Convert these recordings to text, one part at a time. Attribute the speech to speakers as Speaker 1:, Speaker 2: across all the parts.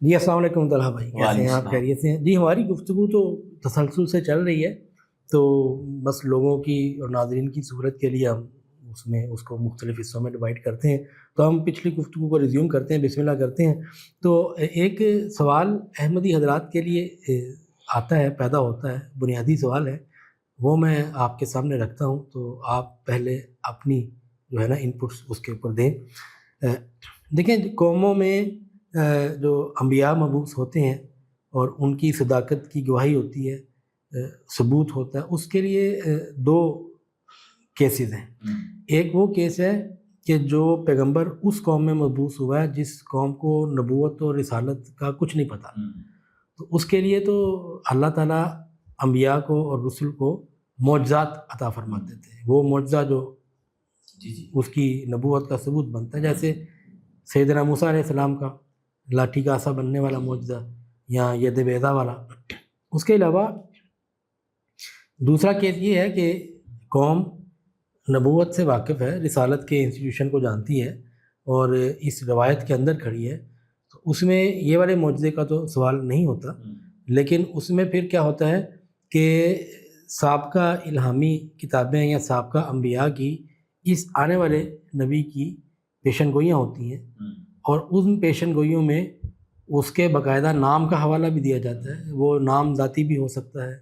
Speaker 1: جی السلام علیکم طلحہ بھائی، کیسے ہیں آپ؟ خیریت سے ہیں؟ جی ہماری گفتگو تو تسلسل سے چل رہی ہے، تو بس لوگوں کی اور ناظرین کی صورت کے لیے ہم اس کو مختلف حصوں میں ڈیوائڈ کرتے ہیں۔ تو ہم پچھلی گفتگو کو ریزیوم کرتے ہیں، بسم اللہ کرتے ہیں۔ تو ایک سوال احمدی حضرات کے لیے آتا ہے، پیدا ہوتا ہے، بنیادی سوال ہے، وہ میں آپ کے سامنے رکھتا ہوں، تو آپ پہلے اپنی جو ہے نا انپٹس اس کے اوپر دیں۔ دیکھیں قوموں میں جو انبیاء مبعوث ہوتے ہیں اور ان کی صداقت کی گواہی ہوتی ہے، ثبوت ہوتا ہے، اس کے لیے دو کیسز ہیں۔ ایک وہ کیس ہے کہ جو پیغمبر اس قوم میں مبعوث ہوا ہے جس قوم کو نبوت اور رسالت کا کچھ نہیں پتہ، تو اس کے لیے تو اللہ تعالیٰ انبیاء کو اور رسل کو معجزات عطا فرماتے تھے۔ وہ معجزہ جو اس کی نبوت کا ثبوت بنتا ہے، جیسے سیدنا موسیٰ علیہ السلام کا لاٹھی کا عصا بننے والا معجزہ یا ید بیضا والا۔ اس کے علاوہ دوسرا کیس یہ ہے کہ قوم نبوت سے واقف ہے، رسالت کے انسٹیٹیوشن کو جانتی ہے اور اس روایت کے اندر کھڑی ہے، تو اس میں یہ والے معجزے کا تو سوال نہیں ہوتا، لیکن اس میں پھر کیا ہوتا ہے کہ سابقہ الہامی کتابیں یا سابقہ انبیاء کی اس آنے والے نبی کی پیشن گوئیاں ہوتی ہیں، اور ان پیشن گوئیوں میں اس کے باقاعدہ نام کا حوالہ بھی دیا جاتا ہے۔ وہ نام ذاتی بھی ہو سکتا ہے،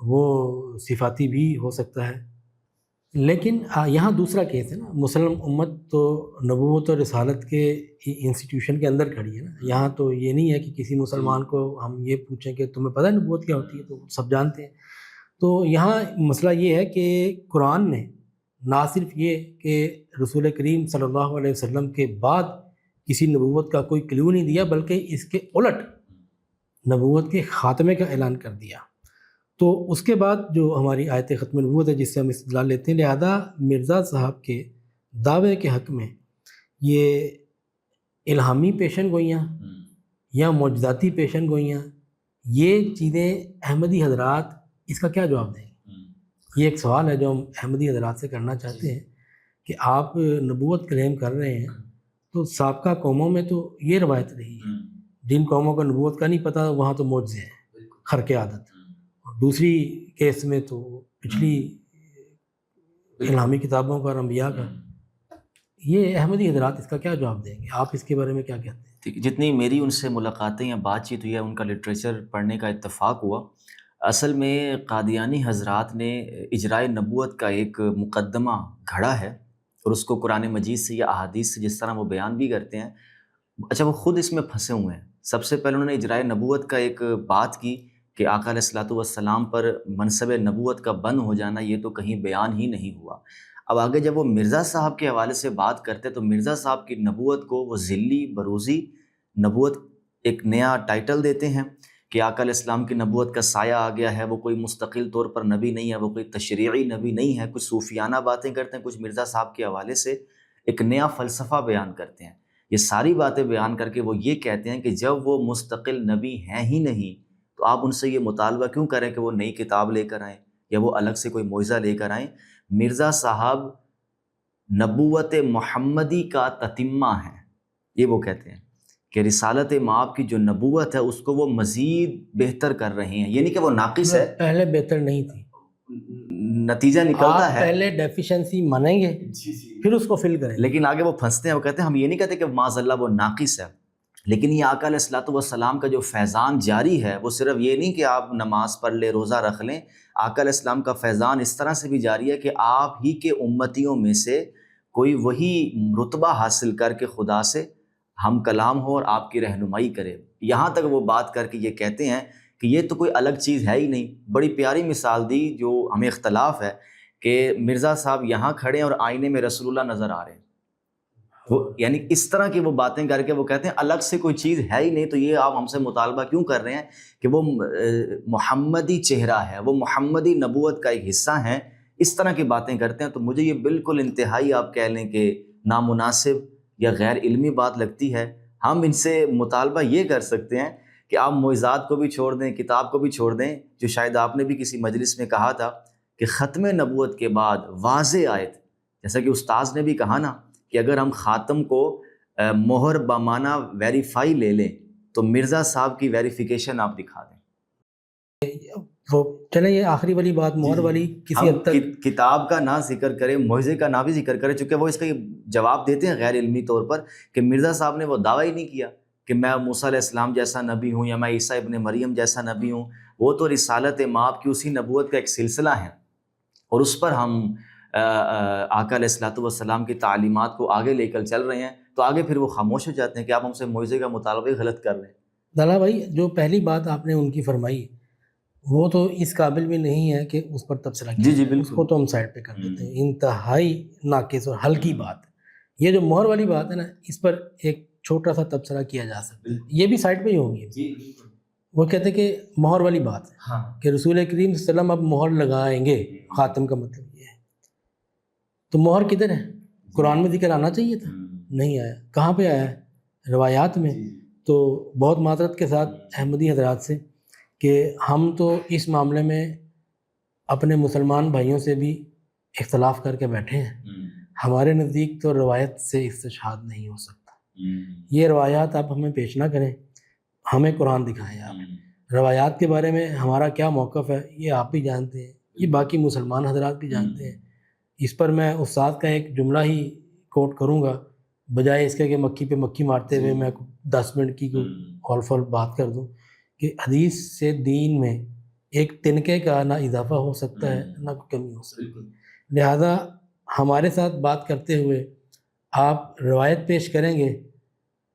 Speaker 1: وہ صفاتی بھی ہو سکتا ہے۔ لیکن یہاں دوسرا کیس ہے نا، مسلم امت تو نبوت اور رسالت کے انسٹیٹیوشن کے اندر کھڑی ہے نا۔ یہاں تو یہ نہیں ہے کہ کسی مسلمان کو ہم یہ پوچھیں کہ تمہیں پتہ ہے نبوت کیا ہوتی ہے، تو سب جانتے ہیں۔ تو یہاں مسئلہ یہ ہے کہ قرآن نے نہ صرف یہ کہ رسول کریم صلی اللہ علیہ وسلم کے بعد کسی نبوت کا کوئی کلیو نہیں دیا، بلکہ اس کے الٹ نبوت کے خاتمے کا اعلان کر دیا۔ تو اس کے بعد جو ہماری آیت ختم نبوت ہے جس سے ہم استدلال لیتے ہیں، لہذا مرزا صاحب کے دعوے کے حق میں یہ الہامی پیشن گوئیاں یا معجزاتی پیشن گوئیاں، یہ چیزیں احمدی حضرات اس کا کیا جواب دیں گے؟ یہ ایک سوال ہے جو ہم احمدی حضرات سے کرنا چاہتے ہیں کہ آپ نبوت کلیم کر رہے ہیں، تو سابقہ قوموں میں تو یہ روایت رہی ہے، جن قوموں کو نبوت کا نہیں پتہ وہاں تو معجزے ہیں، خرق عادت۔ اور دوسری کیس میں تو پچھلی الہامی کتابوں کا اور انبیاء کا۔ یہ احمدی حضرات اس کا کیا جواب دیں گے؟ آپ اس کے بارے میں کیا کہتے ہیں؟
Speaker 2: جتنی میری ان سے ملاقاتیں یا بات چیت ہوئی ہے، ان کا لٹریچر پڑھنے کا اتفاق ہوا، اصل میں قادیانی حضرات نے اجرائے نبوت کا ایک مقدمہ گھڑا ہے، اور اس کو قرآن مجید سے یا احادیث سے جس طرح وہ بیان بھی کرتے ہیں، اچھا وہ خود اس میں پھنسے ہوئے ہیں۔ سب سے پہلے انہوں نے اجرائے نبوت کا ایک بات کی کہ آقا علیہ الصلوۃ والسلام پر منصب نبوت کا بند ہو جانا یہ تو کہیں بیان ہی نہیں ہوا۔ اب آگے جب وہ مرزا صاحب کے حوالے سے بات کرتے تو مرزا صاحب کی نبوت کو وہ ذلی بروزی نبوت ایک نیا ٹائٹل دیتے ہیں کہ آقا علیہ السلام کی نبوت کا سایہ آ گیا ہے، وہ کوئی مستقل طور پر نبی نہیں ہے، وہ کوئی تشریعی نبی نہیں ہے۔ کچھ صوفیانہ باتیں کرتے ہیں، کچھ مرزا صاحب کے حوالے سے ایک نیا فلسفہ بیان کرتے ہیں۔ یہ ساری باتیں بیان کر کے وہ یہ کہتے ہیں کہ جب وہ مستقل نبی ہیں ہی نہیں تو آپ ان سے یہ مطالبہ کیوں کریں کہ وہ نئی کتاب لے کر آئیں یا وہ الگ سے کوئی معجزہ لے کر آئیں۔ مرزا صاحب نبوت محمدی کا تتمہ ہیں، یہ وہ کہتے ہیں کہ رسالت مآب کی جو نبوت ہے اس کو وہ مزید بہتر کر رہے ہیں، یہ نہیں کہ وہ ناقص ہے،
Speaker 1: پہلے بہتر نہیں تھی،
Speaker 2: نتیجہ نکلتا ہے
Speaker 1: پہلے ڈیفیشنسی مانیں گے پھر اس کو فل کریں گے۔
Speaker 2: لیکن آگے وہ پھنستے ہیں، وہ کہتے ہیں ہم یہ نہیں کہتے کہ معاذ اللہ وہ ناقص ہے، لیکن یہ آقا علیہ الصلوۃ والسلام کا جو فیضان جاری ہے وہ صرف یہ نہیں کہ آپ نماز پڑھ لیں، روزہ رکھ لیں۔ آقا علیہ السلام کا فیضان اس طرح سے بھی جاری ہے کہ آپ ہی کے امتیوں میں سے کوئی وہی رتبہ حاصل کر کے خدا سے ہم کلام ہو اور آپ کی رہنمائی کرے۔ یہاں تک وہ بات کر کے یہ کہتے ہیں کہ یہ تو کوئی الگ چیز ہے ہی نہیں۔ بڑی پیاری مثال دی جو ہمیں اختلاف ہے کہ مرزا صاحب یہاں کھڑے ہیں اور آئینے میں رسول اللہ نظر آ رہے ہیں، وہ یعنی اس طرح کی وہ باتیں کر کے وہ کہتے ہیں الگ سے کوئی چیز ہے ہی نہیں، تو یہ آپ ہم سے مطالبہ کیوں کر رہے ہیں کہ وہ محمدی چہرہ ہے، وہ محمدی نبوت کا ایک حصہ ہیں، اس طرح کی باتیں کرتے ہیں۔ تو مجھے یہ بالکل انتہائی آپ کہہ لیں کہ نامناسب یا غیر علمی بات لگتی ہے۔ ہم ان سے مطالبہ یہ کر سکتے ہیں کہ آپ معجزات کو بھی چھوڑ دیں، کتاب کو بھی چھوڑ دیں، جو شاید آپ نے بھی کسی مجلس میں کہا تھا کہ ختم نبوت کے بعد واضح آیت، جیسا کہ استاذ نے بھی کہا نا کہ اگر ہم خاتم کو مہر بمانہ ویریفائی لے لیں تو مرزا صاحب کی ویریفیکیشن آپ دکھا دیں.
Speaker 1: وہ چلیں یہ آخری والی بات مہر والی کسی حد تک
Speaker 2: کتاب کا نہ ذکر کریں, معجزے کا نہ بھی ذکر کریں, چونکہ وہ اس کا جواب دیتے ہیں غیر علمی طور پر کہ مرزا صاحب نے وہ دعویٰ ہی نہیں کیا کہ میں موسیٰ علیہ السلام جیسا نبی ہوں یا میں عیسیٰ ابن مریم جیسا نبی ہوں. وہ تو رسالت مآب کی اسی نبوت کا ایک سلسلہ ہے, اور اس پر ہم آقا علیہ الصلوۃ والسلام کی تعلیمات کو آگے لے کر چل رہے ہیں. تو آگے پھر وہ خاموش ہو جاتے ہیں کہ آپ ہم سے معجزے کا مطالبہ غلط کر رہے ہیں.
Speaker 1: دالا بھائی جو پہلی بات آپ نے ان کی فرمائی وہ تو اس قابل بھی نہیں ہے کہ اس پر تبصرہ کیا
Speaker 2: جی
Speaker 1: جائے. اس کو تو ہم سائڈ پہ کر دیتے ہیں, انتہائی ناقص اور ہلکی بات ہے. یہ جو مہر والی بات ہے نا, اس پر ایک چھوٹا سا تبصرہ کیا جا سکتا ہے, یہ بھی سائڈ پہ ہی ہوگی. وہ کہتے ہیں کہ مہر والی بات ہے کہ رسول کریم صلی اللہ علیہ وسلم اب مہر لگائیں گے, خاتم کا مطلب یہ ہے. تو مہر کدھر ہے؟ قرآن میں ذکر آنا چاہیے تھا, نہیں آیا. کہاں پہ آیا ہے؟ روایات میں. تو بہت معذرت کے ساتھ احمدی حضرات سے کہ ہم تو اس معاملے میں اپنے مسلمان بھائیوں سے بھی اختلاف کر کے بیٹھے ہیں. ہمارے نزدیک تو روایت سے استشہاد نہیں ہو سکتا. یہ روایات آپ ہمیں پیش نہ کریں, ہمیں قرآن دکھائیں. آپ روایات کے بارے میں ہمارا کیا موقف ہے یہ آپ بھی جانتے ہیں, یہ باقی مسلمان حضرات بھی جانتے ہیں. اس پر میں استاد کا ایک جملہ ہی کوٹ کروں گا, بجائے اس کے کہ مکھی پہ مکھی مارتے ہوئے میں 10 منٹ کی ہال فال بات کر دوں, کہ حدیث سے دین میں ایک تنکے کا نہ اضافہ ہو سکتا ہے نہ کمی ہو سکتی ہے. لہذا ہمارے ساتھ بات کرتے ہوئے آپ روایت پیش کریں گے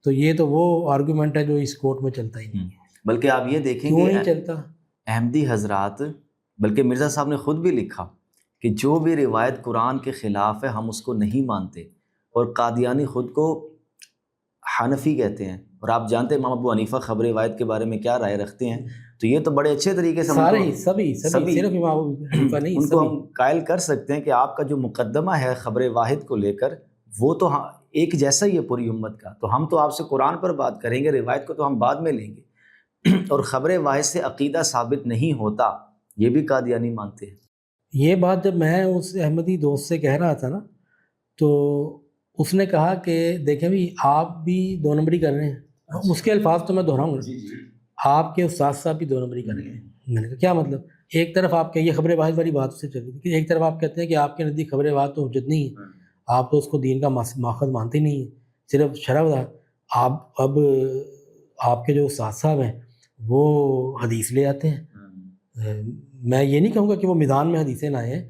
Speaker 1: تو یہ تو وہ آرگومنٹ ہے جو اس کورٹ میں چلتا ہی نہیں ہے.
Speaker 2: بلکہ آپ یہ دیکھیں
Speaker 1: کیوں
Speaker 2: گے
Speaker 1: نہیں چلتا؟
Speaker 2: احمدی حضرات, بلکہ مرزا صاحب نے خود بھی لکھا کہ جو بھی روایت قرآن کے خلاف ہے ہم اس کو نہیں مانتے. اور قادیانی خود کو حنفی کہتے ہیں, اور آپ جانتے ہیں امام ابو حنیفہ خبر روایت کے بارے میں کیا رائے رکھتے ہیں. تو یہ تو بڑے اچھے طریقے سے
Speaker 1: سبھی صرف امام ابو حنیفہ نہیں,
Speaker 2: ان کو ہم قائل کر سکتے ہیں کہ آپ کا جو مقدمہ ہے خبر واحد کو لے کر وہ تو ایک جیسا ہی ہے پوری امت کا. تو ہم تو آپ سے قرآن پر بات کریں گے, روایت کو تو ہم بعد میں لیں گے. اور خبر واحد سے عقیدہ ثابت نہیں ہوتا, یہ بھی قادیانی مانتے ہیں.
Speaker 1: یہ بات جب میں اس احمدی دوست سے کہہ رہا تھا نا, تو اس نے کہا کہ دیکھیں بھی آپ بھی 2 نمبری کر رہے ہیں. اس کے الفاظ تو میں دہراؤں گا, آپ کے استاد صاحب بھی 2 نمبری کر رہے ہیں. میں نے کہا کیا مطلب؟ ایک طرف آپ کہ یہ خبر واحد والی بات سے چل رہی تھی کہ ایک طرف آپ کہتے ہیں کہ آپ کے نزدیک خبر واحد تو حجت نہیں ہے, آپ تو اس کو دین کا ماخذ مانتے نہیں ہیں, صرف شرع وضاحت. آپ اب آپ کے جو استاد صاحب ہیں وہ حدیث لے آتے ہیں. میں یہ نہیں کہوں گا کہ وہ میدان میں حدیثیں لائے ہیں,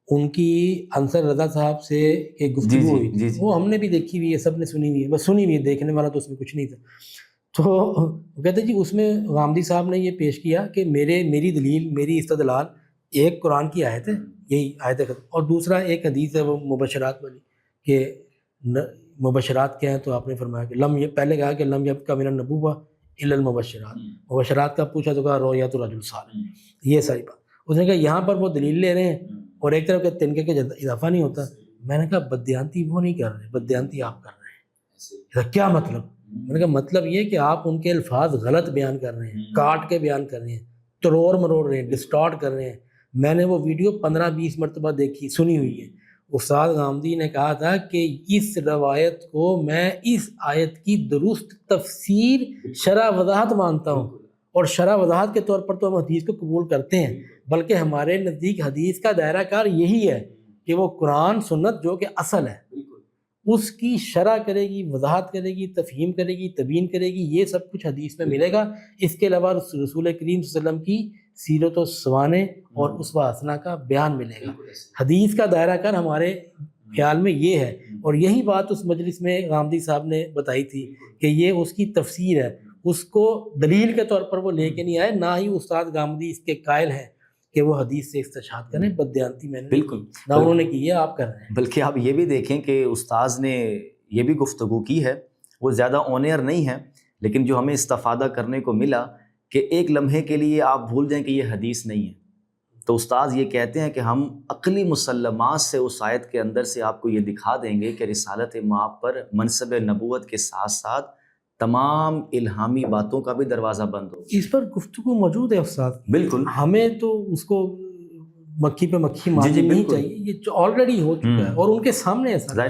Speaker 1: ان کی انصر رضا صاحب سے ایک گفتگو ہوئی تھی, وہ ہم نے بھی دیکھی ہوئی ہے, سب نے سنی ہوئی ہے, بس سنی ہوئی ہے, دیکھنے والا تو اس میں کچھ نہیں تھا. تو وہ کہتے جی اس میں غامدی صاحب نے یہ پیش کیا کہ میری دلیل, میری استدلال ایک قرآن کی آیت ہے, یہی آیت ہے, اور دوسرا ایک حدیث ہے وہ مبشرات والی, کہ مبشرات کیا ہیں. تو آپ نے فرمایا کہ پہلے کہا کہ لم یبقى من النبوۃ الا المبشرات, مبشرات کا پوچھا تو کہا رؤیت الرجل صالح. یہ ساری بات اس نے کہا یہاں پر وہ دلیل لے رہے ہیں اور ایک طرف کہ تنکے کے اضافہ نہیں ہوتا. میں نے کہا بددیانتی وہ نہیں کر رہے, بددیانتی آپ کر رہے ہیں. کیا مطلب؟ میں نے کہا مطلب یہ کہ آپ ان کے الفاظ غلط بیان کر رہے ہیں, کاٹ کے بیان کر رہے ہیں, تروڑ مروڑ رہے ہیں, ڈسٹارٹ کر رہے ہیں. میں نے وہ ویڈیو 15-20 مرتبہ دیکھی, سنی ہوئی ہے. استاد غامدی نے کہا تھا کہ اس روایت کو میں اس آیت کی درست تفسیر شرح وضاحت مانتا ہوں, اور شرح وضاحت کے طور پر تو ہم حدیث کو قبول کرتے ہیں, بلکہ ہمارے نزدیک حدیث کا دائرہ کار یہی ہے کہ وہ قرآن سنت جو کہ اصل ہے اس کی شرح کرے گی, وضاحت کرے گی, تفہیم کرے گی, تبیین کرے گی. یہ سب کچھ حدیث میں ملے گا. اس کے علاوہ رسول کریم صلی اللہ علیہ وسلم کی سیرت و سوانح اور اسوہ حسنہ کا بیان ملے گا. حدیث کا دائرہ کار ہمارے خیال میں یہ ہے, اور یہی بات اس مجلس میں غامدی صاحب نے بتائی تھی کہ یہ اس کی تفسیر ہے. اس کو دلیل کے طور پر وہ لے کے نہیں آئے, نہ ہی استاد غامدی اس کے قائل ہیں کہ وہ حدیث سے استشہاد کریں. بددیانتی میں نے
Speaker 2: بالکل
Speaker 1: نہ انہوں نے کی ہے, آپ کر رہے ہیں.
Speaker 2: بلکہ آپ یہ بھی دیکھیں کہ استاذ نے یہ بھی گفتگو کی ہے, وہ زیادہ آن ایئر نہیں ہے, لیکن جو ہمیں استفادہ کرنے کو ملا کہ ایک لمحے کے لیے آپ بھول جائیں کہ یہ حدیث نہیں ہے. تو استاذ یہ کہتے ہیں کہ ہم عقلی مسلمات سے اس آیت کے اندر سے آپ کو یہ دکھا دیں گے کہ رسالت مآب پر منصب نبوت کے ساتھ ساتھ تمام الہامی باتوں کا بھی دروازہ بند ہو.
Speaker 1: اس پر گفتگو موجود ہے استاد.
Speaker 2: بالکل,
Speaker 1: ہمیں تو اس کو مکھی پہ مکھی مارنی نہیں چاہیے, یہ آلریڈی ہو چکا ہے اور ان کے سامنے ہے,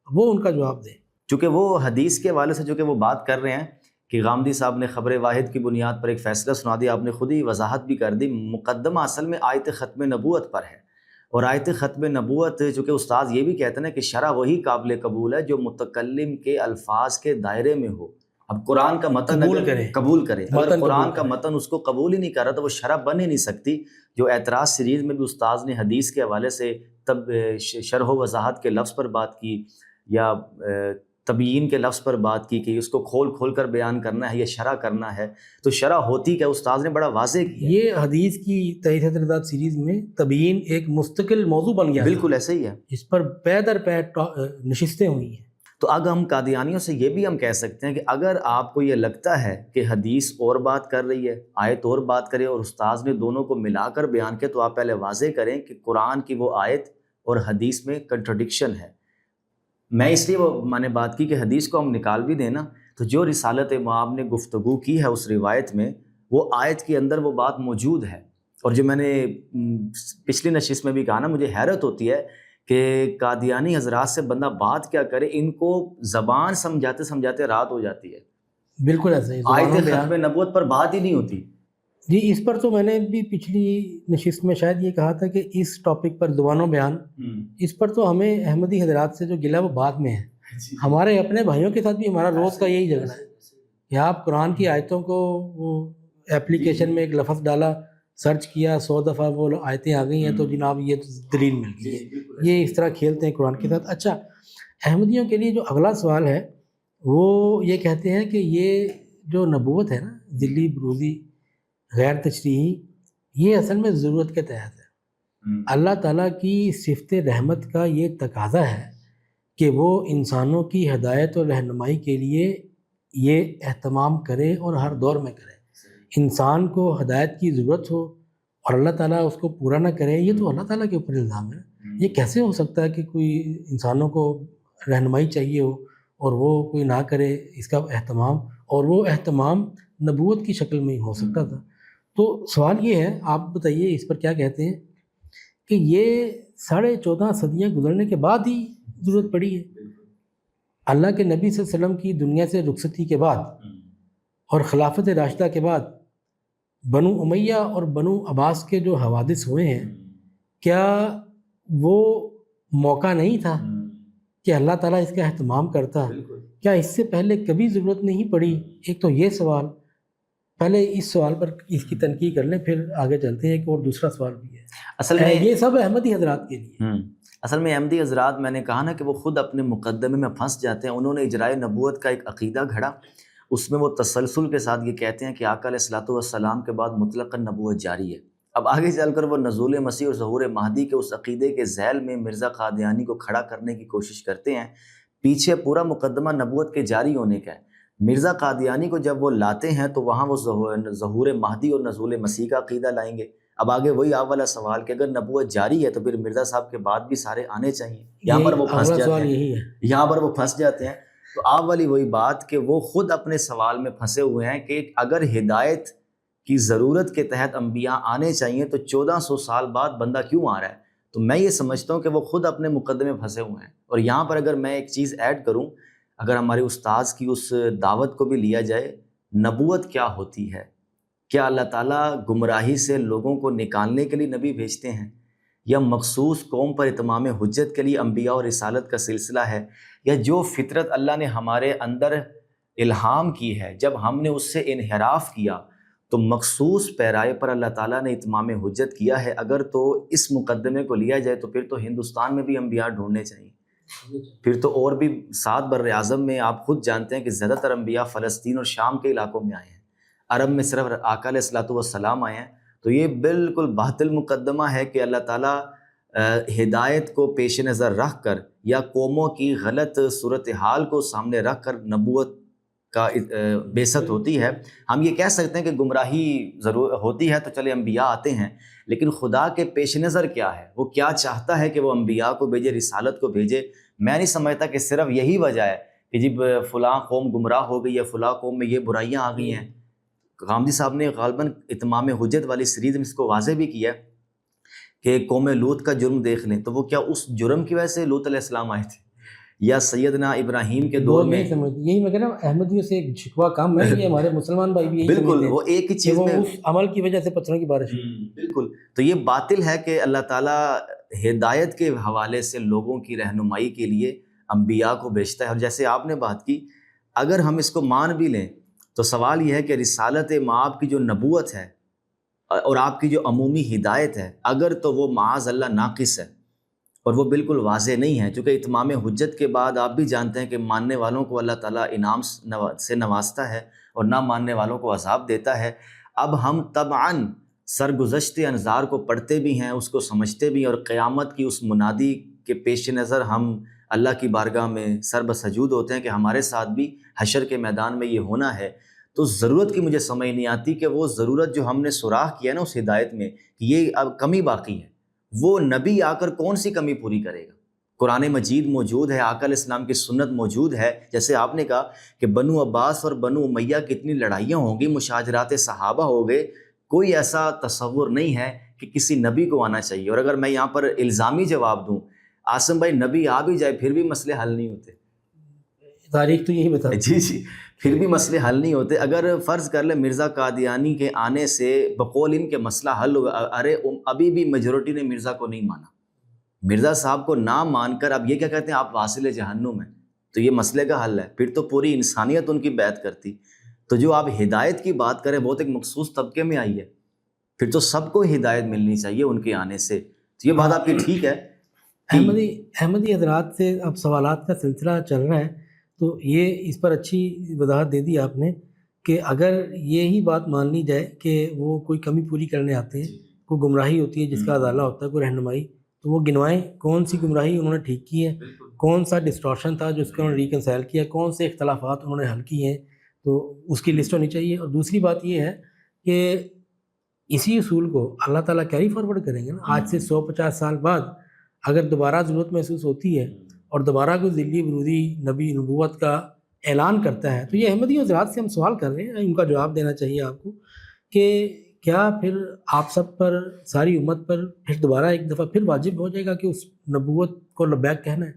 Speaker 1: وہ ان کا جواب دیں.
Speaker 2: چونکہ وہ حدیث کے حوالے سے جو کہ وہ بات کر رہے ہیں کہ غامدی صاحب نے خبر واحد کی بنیاد پر ایک فیصلہ سنا دیا، آپ نے خود ہی وضاحت بھی کر دی۔ مقدمہ اصل میں آیت ختم نبوت پر ہے، اور آیت ختم نبوت چونکہ استاد یہ بھی کہتے ہیں نا کہ شرع وہی قابل قبول ہے جو متکلم کے الفاظ کے دائرے میں ہو۔ اب قرآن کا متن
Speaker 1: قبول
Speaker 2: اگر
Speaker 1: کرے،
Speaker 2: قبول کرے، اگر
Speaker 1: متن
Speaker 2: قرآن
Speaker 1: قبول
Speaker 2: کا
Speaker 1: کرے۔
Speaker 2: متن اس کو قبول ہی نہیں کر رہا تو وہ شرع بن ہی نہیں سکتی۔ جو اعتراض سیریز میں بھی استاذ نے حدیث کے حوالے سے تب شرح و وضاحت کے لفظ پر بات کی، یا تبیین کے لفظ پر بات کی کہ اس کو کھول کھول کر بیان کرنا ہے یا شرح کرنا ہے، تو شرح ہوتی کیا استاذ نے بڑا واضح کیا۔
Speaker 1: یہ حدیث کی تئیس اعتراضات سیریز میں تبیین ایک مستقل موضوع بن گیا،
Speaker 2: بالکل ایسے ہی ہے،
Speaker 1: اس پر پے در پے نشستیں ہوئی ہیں۔
Speaker 2: تو اب ہم قادیانیوں سے یہ بھی ہم کہہ سکتے ہیں کہ اگر آپ کو یہ لگتا ہے کہ حدیث اور بات کر رہی ہے، آیت اور بات کرے، اور استاذ نے دونوں کو ملا کر بیان کیا، تو آپ پہلے واضح کریں کہ قرآن کی وہ آیت اور حدیث میں کنٹرڈکشن ہے۔ میں اس لیے وہ میں نے بات کی کہ حدیث کو ہم نکال بھی دیں نا، تو جو رسالت مآب نے گفتگو کی ہے اس روایت میں، وہ آیت کے اندر وہ بات موجود ہے۔ اور جو میں نے پچھلی نشست میں بھی کہا نا، مجھے حیرت ہوتی ہے کہ قادیانی حضرات سے بندہ بات کیا کرے، ان کو زبان سمجھاتے سمجھاتے رات ہو جاتی ہے،
Speaker 1: بالکل ایسا ہی
Speaker 2: آیت
Speaker 1: زبانوں
Speaker 2: ختم نبوت پر بات ہی نہیں ہوتی۔
Speaker 1: جی، اس پر تو میں نے بھی پچھلی نشست میں شاید یہ کہا تھا کہ اس ٹاپک پر زبانوں بیان، اس پر تو ہمیں احمدی حضرات سے جو گلہ وہ بعد میں ہے، ہمارے اپنے بھائیوں کے ساتھ بھی ہمارا روز کا یہی جھگڑا ہے کہ آپ قرآن کی آیتوں کو وہ اپلیکیشن میں ایک لفظ ڈالا، سرچ کیا، 100 دفعہ وہ آیتیں آ گئی ہیں تو جناب یہ دلیل مل گئی ہے۔ یہ اس طرح کھیلتے ہیں قرآن کے ساتھ۔ اچھا، احمدیوں کے لیے جو اگلا سوال ہے وہ یہ کہتے ہیں کہ یہ جو نبوت ہے نا، ذلی بروزی غیر تشریحی، یہ اصل میں ضرورت کے تحت ہے۔ اللہ تعالیٰ کی صفت رحمت کا یہ تقاضا ہے کہ وہ انسانوں کی ہدایت اور رہنمائی کے لیے یہ اہتمام کرے اور ہر دور میں کرے۔ انسان کو ہدایت کی ضرورت ہو اور اللہ تعالیٰ اس کو پورا نہ کرے، یہ تو اللہ تعالیٰ کے اوپر الزام ہے۔ یہ کیسے ہو سکتا ہے کہ کوئی انسانوں کو رہنمائی چاہیے ہو اور وہ کوئی نہ کرے اس کا اہتمام، اور وہ اہتمام نبوت کی شکل میں ہی ہو سکتا تھا۔ تو سوال یہ ہے، آپ بتائیے اس پر کیا کہتے ہیں کہ یہ 14.5 صدیاں گزرنے کے بعد ہی ضرورت پڑی ہے؟ اللہ کے نبی صلی اللہ علیہ وسلم کی دنیا سے رخصتی کے بعد اور خلافت راشدہ کے بعد بنو امیہ اور بنو عباس کے جو حوادث ہوئے ہیں، کیا وہ موقع نہیں تھا کہ اللہ تعالیٰ اس کا اہتمام کرتا؟ کیا اس سے پہلے کبھی ضرورت نہیں پڑی؟ ایک تو یہ سوال، پہلے اس سوال پر اس کی تنقید کر لیں، پھر آگے چلتے ہیں۔ ایک اور دوسرا سوال بھی ہے،
Speaker 2: اصل میں
Speaker 1: یہ سب احمدی حضرات کے لیے۔
Speaker 2: اصل میں احمدی حضرات، میں نے کہا نا کہ وہ خود اپنے مقدمے میں پھنس جاتے ہیں۔ انہوں نے اجرائے نبوت کا ایک عقیدہ گھڑا، اس میں وہ تسلسل کے ساتھ یہ کہتے ہیں کہ آقا علیہ الصلوۃ والسلام کے بعد مطلقاً نبوت جاری ہے۔ اب آگے چل کر وہ نزول مسیح اور ظہور مہدی کے اس عقیدے کے ذیل میں مرزا قادیانی کو کھڑا کرنے کی کوشش کرتے ہیں۔ پیچھے پورا مقدمہ نبوت کے جاری ہونے کا ہے۔ مرزا قادیانی کو جب وہ لاتے ہیں تو وہاں وہ ظہور مہدی اور نزول مسیح کا عقیدہ لائیں گے۔ اب آگے وہی آپ والا سوال کہ اگر نبوت جاری ہے تو پھر مرزا صاحب کے بعد بھی سارے آنے چاہیے۔ یہاں پر وہ پھنس جاتے ہیں، یہاں پر وہ پھنس جاتے ہیں۔ تو آپ والی وہی بات کہ وہ خود اپنے سوال میں پھنسے ہوئے ہیں کہ اگر ہدایت کی ضرورت کے تحت انبیاء آنے چاہیے تو 1400 سال بعد بندہ کیوں آ رہا ہے؟ تو میں یہ سمجھتا ہوں کہ وہ خود اپنے مقدمے میں پھنسے ہوئے ہیں۔ اور یہاں پر اگر میں ایک چیز ایڈ کروں، اگر ہمارے استاذ کی اس دعوت کو بھی لیا جائے، نبوت کیا ہوتی ہے؟ کیا اللہ تعالیٰ گمراہی سے لوگوں کو نکالنے کے لیے نبی بھیجتے ہیں، یا مخصوص قوم پر اتمام حجت کے لیے انبیاء اور رسالت کا سلسلہ ہے، یا جو فطرت اللہ نے ہمارے اندر الہام کی ہے جب ہم نے اس سے انحراف کیا تو مخصوص پیرائے پر اللہ تعالیٰ نے اتمام حجت کیا ہے؟ اگر تو اس مقدمے کو لیا جائے تو پھر تو ہندوستان میں بھی انبیاء ڈھونڈنے چاہیے، پھر تو اور بھی 7 بر اعظم میں آپ خود جانتے ہیں کہ زیادہ تر انبیاء فلسطین اور شام کے علاقوں میں آئے ہیں، عرب میں صرف آقا علیہ الصلوۃ والسلام آئے ہیں۔ تو یہ بالکل باطل مقدمہ ہے کہ اللہ تعالیٰ ہدایت کو پیش نظر رکھ کر یا قوموں کی غلط صورتحال کو سامنے رکھ کر نبوت کا بعثت ہوتی ہے۔ ہم یہ کہہ سکتے ہیں کہ گمراہی ضرور ہوتی ہے تو چلے انبیاء آتے ہیں، لیکن خدا کے پیش نظر کیا ہے؟ وہ کیا چاہتا ہے کہ وہ انبیاء کو بھیجے، رسالت کو بھیجے؟ میں نہیں سمجھتا کہ صرف یہی وجہ ہے کہ جی فلاں قوم گمراہ ہو گئی ہے، فلاں قوم میں یہ برائیاں آ گئی ہیں۔ غامدی صاحب نے غالباً اتمام حجت والی سیریز میں اس کو واضح بھی کیا کہ قوم لوط کا جرم دیکھ لیں، تو وہ کیا اس جرم کی وجہ سے لوط علیہ السلام آئے تھے، یا سیدنا ابراہیم کے دور میں،
Speaker 1: یہی میں کہہ رہا ہوں احمدیوں سے ایک شکوہ کم ہے، یہ ہمارے مسلمان بھائی بھی یہی
Speaker 2: بالکل وہ ایک ہی چیز میں
Speaker 1: اس عمل کی وجہ سے پتھروں کی بارش
Speaker 2: بالکل. تو یہ باطل ہے کہ اللہ تعالیٰ ہدایت کے حوالے سے لوگوں کی رہنمائی کے لیے انبیاء کو بھیجتا ہے. اور جیسے آپ نے بات کی، اگر ہم اس کو مان بھی لیں تو سوال یہ ہے کہ رسالت مآب کی جو نبوت ہے اور آپ کی جو عمومی ہدایت ہے، اگر تو وہ معاذ اللہ ناقص ہے اور وہ بالکل واضح نہیں ہے، چونکہ اتمام حجت کے بعد آپ بھی جانتے ہیں کہ ماننے والوں کو اللہ تعالیٰ انعام سے نوازتا ہے اور نہ ماننے والوں کو عذاب دیتا ہے. اب ہم طبعاً سرگزشت انظار کو پڑھتے بھی ہیں، اس کو سمجھتے بھی ہیں، اور قیامت کی اس منادی کے پیش نظر ہم اللہ کی بارگاہ میں سر بسجود ہوتے ہیں کہ ہمارے ساتھ بھی حشر کے میدان میں یہ ہونا ہے. تو ضرورت کی مجھے سمجھ نہیں آتی کہ وہ ضرورت جو ہم نے سراغ کیا نا اس ہدایت میں کہ یہ اب کمی باقی ہے، وہ نبی آ کر کون سی کمی پوری کرے گا؟ قرآن مجید موجود ہے، آقا علیہ السلام کی سنت موجود ہے. جیسے آپ نے کہا کہ بنو عباس اور بنو امیہ کی اتنی لڑائیاں ہوں گی، مشاجرات صحابہ ہو گئے، کوئی ایسا تصور نہیں ہے کہ کسی نبی کو آنا چاہیے. اور اگر میں یہاں پر الزامی جواب دوں، عاصم بھائی نبی آ بھی جائے پھر بھی مسئلے حل نہیں ہوتے.
Speaker 1: تاریخ تو یہی بتاتی
Speaker 2: جی پھر بھی مسئلے حل نہیں ہوتے. اگر فرض کر لیں مرزا قادیانی کے آنے سے بقول ان کے مسئلہ حل ہوا، ارے ابھی بھی میجورٹی نے مرزا کو نہیں مانا، مرزا صاحب کو نہ مان کر اب یہ کیا کہتے ہیں آپ واصل جہنم ہیں، تو یہ مسئلے کا حل ہے. پھر تو پوری انسانیت ان کی بیعت کرتی. تو جو آپ ہدایت کی بات کریں بہت ایک مخصوص طبقے میں آئی ہے، پھر تو سب کو ہدایت ملنی چاہیے ان کے آنے سے. تو یہ بات آپ کی ٹھیک ہے.
Speaker 1: احمدی حضرات سے اب سوالات کا سلسلہ چل رہا ہے، تو یہ اس پر اچھی وضاحت دے دی آپ نے کہ اگر یہی بات مان لی جائے کہ وہ کوئی کمی پوری کرنے آتے ہیں، کوئی گمراہی ہوتی ہے جس کا ازالہ ہوتا ہے، کوئی رہنمائی، تو وہ گنوائیں کون سی گمراہی انہوں نے ٹھیک کی ہے، کون سا ڈسٹورشن تھا جو اس کو انہوں نے ریکنسائل کیا، کون سے اختلافات انہوں نے حل کیے ہیں، تو اس کی لسٹ ہونی چاہیے. اور دوسری بات یہ ہے کہ اسی اصول کو اللہ تعالیٰ کیری فارورڈ کریں گے نا. آج سے 150 سال بعد اگر دوبارہ ضرورت محسوس ہوتی ہے اور دوبارہ کوئی ذلی ورودی نبی نبوت کا اعلان کرتا ہے، تو یہ احمدی حضرات سے ہم سوال کر رہے ہیں، ان کا جواب دینا چاہیے آپ کو کہ کیا پھر آپ سب پر، ساری امت پر پھر دوبارہ ایک دفعہ پھر واجب ہو جائے گا کہ اس نبوت کو لبیک کہنا ہے؟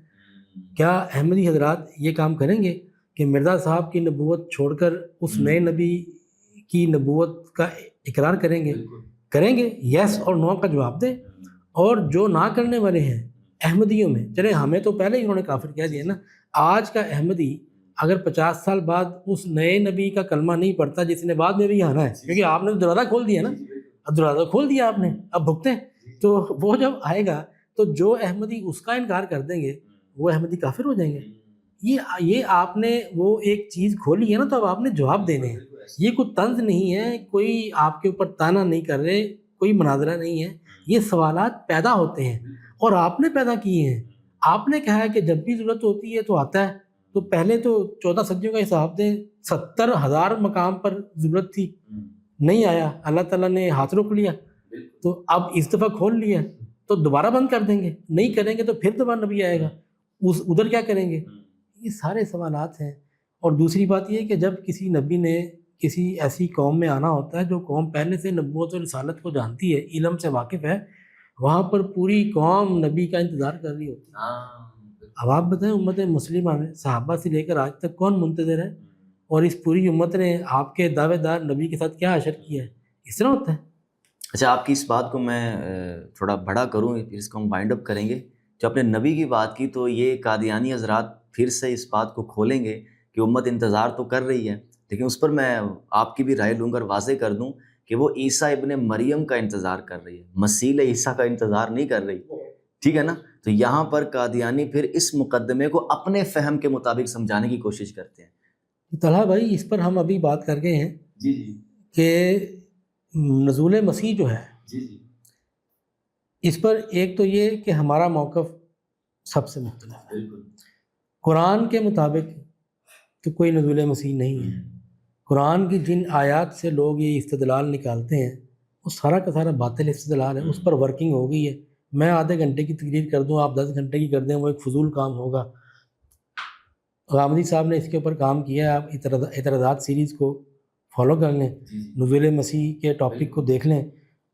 Speaker 1: کیا احمدی حضرات یہ کام کریں گے کہ مرزا صاحب کی نبوت چھوڑ کر اس نئے نبی کی نبوت کا اقرار کریں گے؟ یس اور نو کا جواب دیں. اور جو نہ کرنے والے ہیں احمدیوں میں، چلے ہمیں تو پہلے ہی انہوں نے کافر کہہ دیا نا، آج کا احمدی اگر 50 سال بعد اس نئے نبی کا کلمہ نہیں پڑھتا جس نے بعد میں بھی آنا ہے، کیونکہ آپ نے دروازہ کھول دیا نا، اب دروازہ کھول دیا آپ نے، اب بھگتیں، تو وہ جب آئے گا تو جو احمدی اس کا انکار کر دیں گے وہ احمدی کافر ہو جائیں گے. یہ آپ نے وہ ایک چیز کھولی ہے نا، تو اب آپ نے جواب دینے ہیں. یہ کوئی طنز نہیں ہے، کوئی آپ کے اوپر تانا نہیں کر رہے، کوئی مناظرہ نہیں ہے، یہ سوالات پیدا ہوتے ہیں اور آپ نے پیدا کیے ہیں. آپ نے کہا ہے کہ جب بھی ضرورت ہوتی ہے تو آتا ہے. تو پہلے تو 14 صدیوں کا حساب دیں، 70,000 مقام پر ضرورت تھی، نہیں آیا، اللہ تعالیٰ نے ہاتھ روک لیا. تو اب اس دفعہ کھول لیا تو دوبارہ بند کر دیں گے، نہیں کریں گے تو پھر دوبارہ نبی آئے گا، ادھر کیا کریں گے؟ یہ سارے سوالات ہیں. اور دوسری بات یہ ہے کہ جب کسی نبی نے کسی ایسی قوم میں آنا ہوتا ہے جو قوم پہلے سے نبوت اور رسالت کو جانتی ہے، علم سے واقف ہے، وہاں پر پوری قوم نبی کا انتظار کر رہی ہوتی ہے. اب آپ بتائیں امت مسلمہ میں صحابہ سے لے کر آج تک کون منتظر ہے؟ اور اس پوری امت نے آپ کے دعوے دار نبی کے ساتھ کیا حشر کیا ہے؟ اس طرح ہوتا ہے.
Speaker 2: اچھا، آپ کی اس بات کو میں تھوڑا بڑا کروں، پھر اس کو ہم وائنڈ اپ کریں گے. جو آپ نے نبی کی بات کی تو یہ قادیانی حضرات پھر سے اس بات کو کھولیں گے کہ امت انتظار تو کر رہی ہے، لیکن اس پر میں آپ کی بھی رائے لوں گا اور واضح کر دوں کہ وہ عیسیٰ ابن مریم کا انتظار کر رہی ہے، مسیح عیسیٰ کا انتظار نہیں کر رہی. ٹھیک ہے نا؟ تو یہاں پر قادیانی پھر اس مقدمے کو اپنے فہم کے مطابق سمجھانے کی کوشش کرتے ہیں.
Speaker 1: طلحہ بھائی اس پر ہم ابھی بات کر گئے ہیں کہ نزول مسیح جو ہے اس پر ایک تو یہ کہ ہمارا موقف سب سے مختلف ہے. قرآن کے مطابق تو کوئی نزول مسیح نہیں ہے. قرآن کی جن آیات سے لوگ یہ استدلال نکالتے ہیں وہ سارا کا سارا باطل استدلال ہے، اس پر ورکنگ ہو گئی ہے. میں آدھے گھنٹے کی تقریر کر دوں، آپ 10 گھنٹے کی کر دیں، وہ ایک فضول کام ہوگا. غامدی صاحب نے اس کے اوپر کام کیا ہے، آپ اعتراضات سیریز کو فالو کر لیں، نزول مسیح کے ٹاپک کو دیکھ لیں.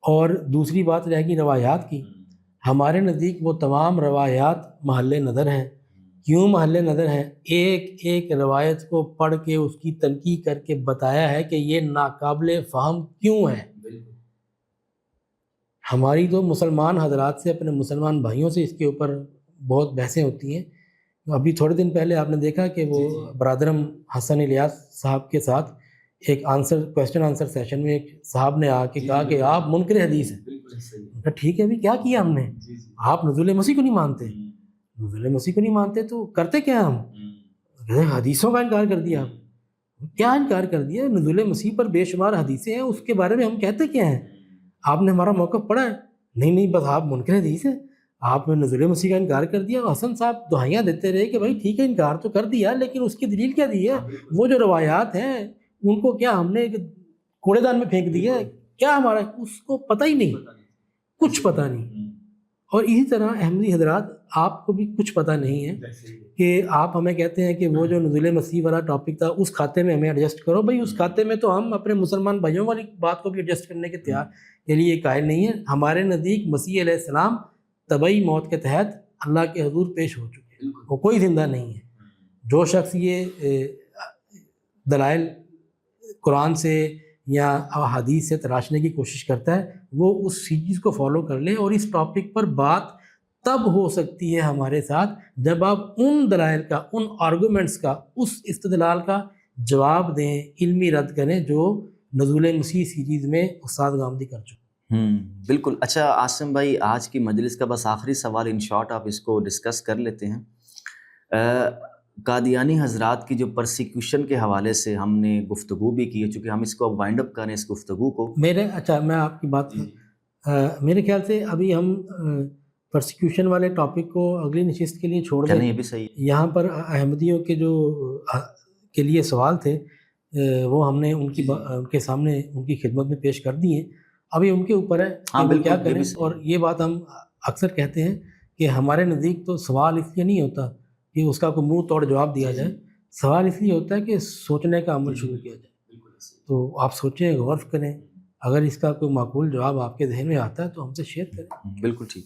Speaker 1: اور دوسری بات رہے گی روایات کی. ہمارے نزدیک وہ تمام روایات محل نظر ہیں، کیوں محل نظر ہیں، ایک ایک روایت کو پڑھ کے اس کی تنقیح کر کے بتایا ہے کہ یہ ناقابل فہم کیوں ہے۔ ہماری تو مسلمان حضرات سے، اپنے مسلمان بھائیوں سے اس کے اوپر بہت بحثیں ہوتی ہیں۔ ابھی تھوڑے دن پہلے آپ نے دیکھا کہ وہ برادرم حسن الیاس صاحب کے ساتھ ایک کویسچن آنسر سیشن میں ایک صاحب نے آ کے کہا کہ آپ منکر حدیث ہیں۔ کہا ٹھیک ہے ابھی کیا کیا ہم نے؟ آپ نزول مسیح کو نہیں مانتے، نزول مسیح کو نہیں مانتے تو کرتے کیا ہم؟ حدیثوں کا انکار کر دیا آپ۔ کیا انکار کر دیا؟ نزول مسیح پر بے شمار حدیثیں ہیں، اس کے بارے میں ہم کہتے کیا ہیں؟ آپ نے ہمارا موقف پڑھا ہے؟ نہیں بس آپ منکر حدیث ہیں، آپ نے نزول مسیح کا انکار کر دیا۔ حسن صاحب دہائیاں دیتے رہے کہ بھائی ٹھیک ہے انکار تو کر دیا، لیکن اس کی دلیل کیا دی ہے؟ وہ جو روایات ہیں ان کو کیا ہم نے کوڑے دان میں پھینک دیا ہے؟ کیا ہمارا اس کو پتہ ہی نہیں، کچھ پتہ نہیں۔ اور اسی طرح احمدی حضرات آپ کو بھی کچھ پتہ نہیں ہے کہ آپ ہمیں کہتے ہیں کہ وہ جو نزول مسیح والا ٹاپک تھا اس کھاتے میں ہمیں ایڈجسٹ کرو۔ بھائی اس کھاتے میں تو ہم اپنے مسلمان بھائیوں والی بات کو بھی ایڈجسٹ کرنے کے لیے قائل نہیں ہیں۔ ہمارے نزدیک مسیح علیہ السلام طبعی موت کے تحت اللہ کے حضور پیش ہو چکے ہیں، وہ کوئی زندہ نہیں ہے۔ جو شخص یہ دلائل قرآن سے یا حدیث سے تراشنے کی کوشش کرتا ہے وہ اس چیز کو فالو کر لے، اور اس ٹاپک پر بات تب ہو سکتی ہے ہمارے ساتھ جب آپ ان دلائل کا، ان آرگومنٹس کا، اس استدلال کا جواب دیں، علمی رد کریں جو نزول مسیح سیریز میں استاد گامدی کر چکے۔
Speaker 2: بالکل۔ اچھا عاصم بھائی، آج کی مجلس کا بس آخری سوال، ان شارٹ آپ اس کو ڈسکس کر لیتے ہیں۔ قادیانی حضرات کی جو پرسیکیوشن کے حوالے سے ہم نے گفتگو بھی کی ہے، چونکہ ہم اس کو اب وائنڈ اپ کریں اس گفتگو کو۔
Speaker 1: میں آپ کی بات میرے خیال سے ابھی ہم پرسیکیوشن والے ٹاپک کو اگلی نشست کے لیے چھوڑ دیں۔
Speaker 2: یہ بھی صحیح ہے۔
Speaker 1: یہاں پر احمدیوں کے جو کے لیے سوال تھے وہ ہم نے ان کے سامنے ان کی خدمت میں پیش کر دی ہیں۔ ابھی ان کے اوپر ہے کہ وہ کیا کریں۔ اور یہ بات ہم اکثر کہتے ہیں کہ ہمارے نزدیک تو سوال اس لیے نہیں ہوتا کہ اس کا کوئی منہ توڑ جواب دیا جائے، سوال اس لیے ہوتا ہے کہ سوچنے کا عمل شروع کیا جائے۔ تو آپ سوچیں، غور کریں، اگر اس کا کوئی معقول جواب آپ کے ذہن میں آتا ہے تو ہم سے شیئر کریں۔
Speaker 2: بالکل ٹھیک۔